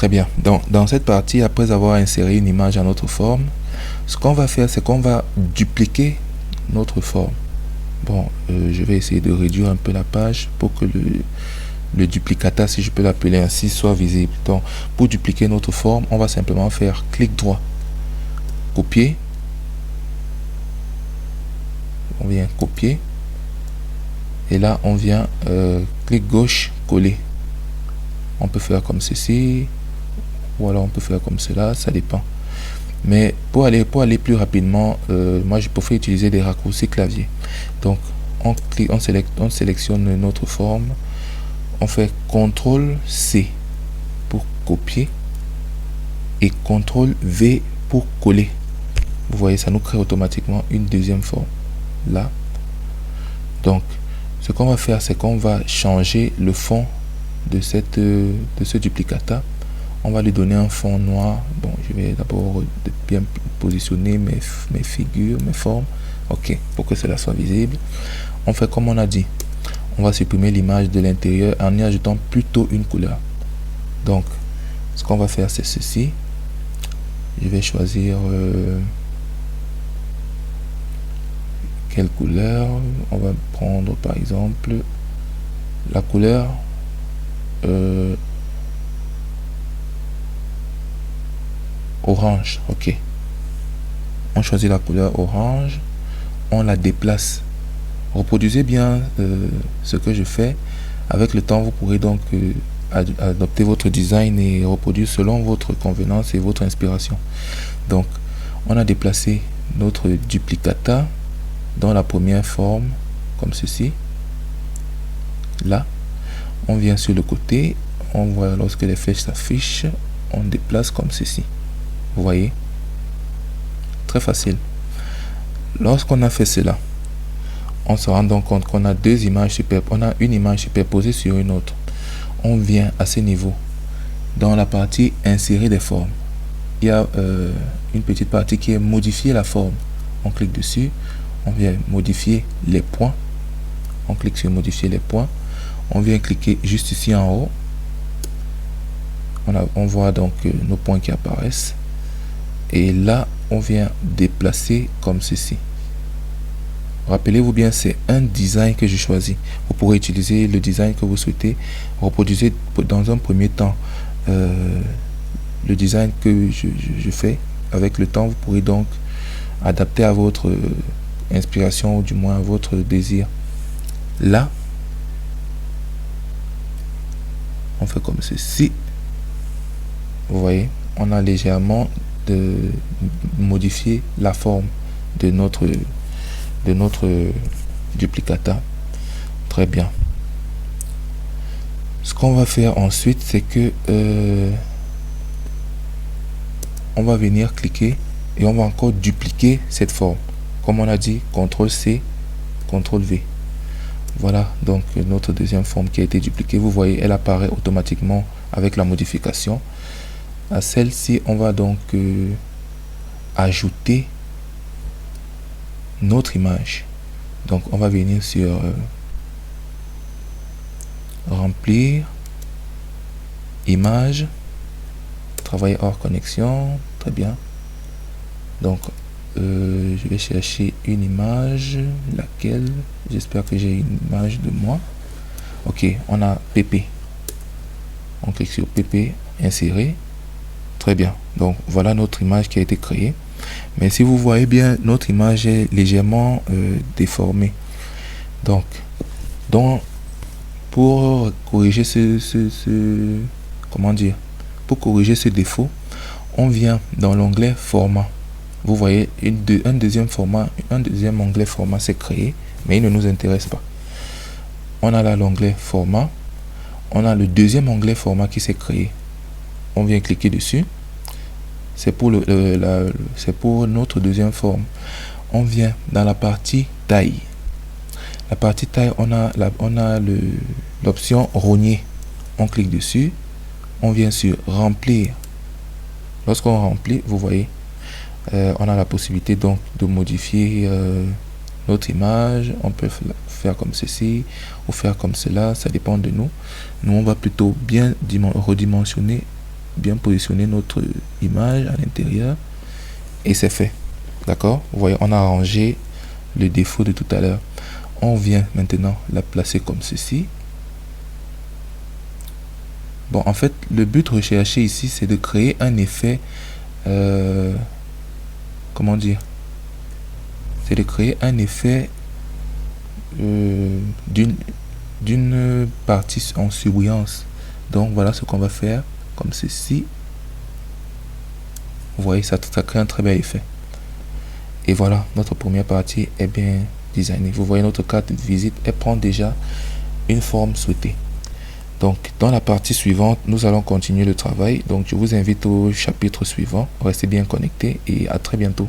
Très bien. Donc, dans cette partie, après avoir inséré une image à notre forme, ce qu'on va faire, c'est qu'on va dupliquer notre forme. Bon, je vais essayer de réduire un peu la page pour que le duplicata, si je peux l'appeler ainsi, soit visible. Donc, pour dupliquer notre forme, on va simplement faire clic droit, copier. On vient copier. Et là, on vient clic gauche, coller. On peut faire comme ceci, ou alors on peut faire comme cela, ça dépend. Mais pour aller plus rapidement, moi je préfère utiliser des raccourcis clavier. Donc on sélectionne notre forme, on fait CTRL C pour copier et CTRL V pour coller. Vous voyez, ça nous crée automatiquement une deuxième forme là. Donc ce qu'on va faire, c'est qu'on va changer le fond de ce duplicata. On va lui donner un fond noir. Bon, je vais d'abord bien positionner mes figures, mes formes. Ok, pour que cela soit visible. On fait comme on a dit. On va supprimer l'image de l'intérieur en y ajoutant plutôt une couleur. Donc, ce qu'on va faire, c'est ceci. Je vais choisir quelle couleur. On va prendre par exemple la couleur orange. Ok, on choisit la couleur orange, on la déplace. Reproduisez bien ce que je fais. Avec le temps, vous pourrez donc adopter votre design et reproduire selon votre convenance et votre inspiration. Donc on a déplacé notre duplicata dans la première forme comme ceci. Là on vient sur le côté, on voit lorsque les flèches s'affichent, on déplace comme ceci. Vous voyez, très facile. Lorsqu'on a fait cela, on se rend donc compte qu'on a deux images superposées. On a une image superposée sur une autre. On vient à ce niveau, dans la partie insérer des formes. Il y a une petite partie qui est modifier la forme. On clique dessus, on vient modifier les points. On clique sur modifier les points. On vient cliquer juste ici en haut. On voit donc nos points qui apparaissent. Et là, on vient déplacer comme ceci. Rappelez-vous bien, c'est un design que je choisis. Vous pourrez utiliser le design que vous souhaitez. Reproduisez dans un premier temps le design que je fais. Avec le temps, vous pourrez donc adapter à votre inspiration ou du moins à votre désir. Là, on fait comme ceci. Vous voyez, on a légèrement modifier la forme de notre duplicata. Très bien. Ce qu'on va faire ensuite, c'est que on va venir cliquer et on va encore dupliquer cette forme. Comme on a dit, CTRL C, CTRL V. Voilà donc notre deuxième forme qui a été dupliquée. Vous voyez, elle apparaît automatiquement avec la modification. À celle-ci, on va donc ajouter notre image. Donc on va venir sur remplir, image, travailler hors connexion. Très bien. Donc je vais chercher une image, laquelle, j'espère que j'ai une image de moi. Ok, on a PP. On clique sur PP, insérer. Très bien. Donc voilà notre image qui a été créée. Mais si vous voyez bien, notre image est légèrement déformée. Donc pour corriger comment dire, pour corriger ce défaut, on vient dans l'onglet format. Vous voyez, un deuxième onglet format s'est créé, mais il ne nous intéresse pas. On a là l'onglet format. On a le deuxième onglet format qui s'est créé. On vient cliquer dessus. C'est pour notre deuxième forme. On vient dans la partie taille. La partie taille, on a l'option rogner. On clique dessus. On vient sur remplir. Lorsqu'on remplit, vous voyez, on a la possibilité donc de modifier notre image. On peut faire comme ceci ou faire comme cela, ça dépend de nous. Nous, on va plutôt bien redimensionner bien positionner notre image à l'intérieur et c'est fait. D'accord? Vous voyez, on a arrangé le défaut de tout à l'heure. On vient maintenant la placer comme ceci. Bon, en fait, le but recherché ici, c'est de créer un effet, comment dire, c'est de créer un effet d'une partie en surbrillance. Donc voilà ce qu'on va faire comme ceci. Vous voyez, ça crée un très bel effet. Et voilà, notre première partie est bien designée. Vous voyez, notre carte de visite, elle prend déjà une forme souhaitée. Donc dans la partie suivante, nous allons continuer le travail. Donc je vous invite au chapitre suivant. Restez bien connectés et à très bientôt.